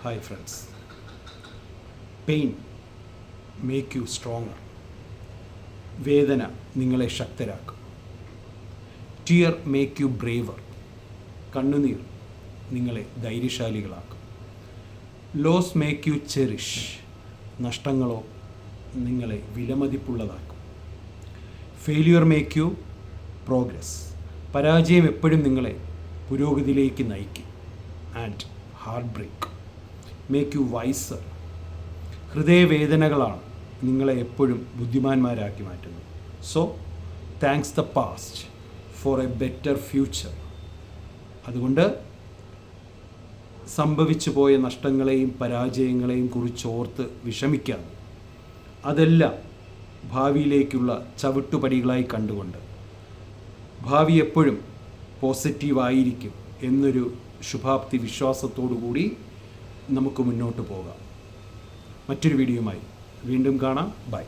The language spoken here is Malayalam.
Hi friends. Pain make you stronger. വേദന നിങ്ങളെ ശക്തരാക്കും. Tear make you braver. കണ്ണുനീർ നിങ്ങളെ ധൈര്യശാലികളാക്കും. Loss make you cherish. നഷ്ടങ്ങളോ നിങ്ങളെ വിലമതിപ്പുള്ളതാക്കും. Failure make you progress. പരാജയം എപ്പോഴും നിങ്ങളെ പുരോഗതിയിലേക്ക് നയിക്കും. And heartbreak make you wiser. ഹൃദയവേദനകളാണ് നിങ്ങളെ എപ്പോഴും ബുദ്ധിമാന്മാരാക്കി മാറ്റുന്നത്. So thanks the past for a better future. അതുകൊണ്ട് സംഭവിച്ചു പോയ നഷ്ടങ്ങളെയും പരാജയങ്ങളെയും കുറിച്ചോർത്ത് വിഷമിക്കാതെ അതെല്ലാം ഭാവിയിലേക്കുള്ള ചവിട്ടുപടികളായി കണ്ടുകൊണ്ട് ഭാവി എപ്പോഴും പോസിറ്റീവായിരിക്കും എന്നൊരു ശുഭാപ്തി വിശ്വാസത്തോടു കൂടി നമുക്ക് മുന്നോട്ട് പോകാം. മറ്റൊരു വീഡിയോയുമായി വീണ്ടും കാണാം. ബൈ.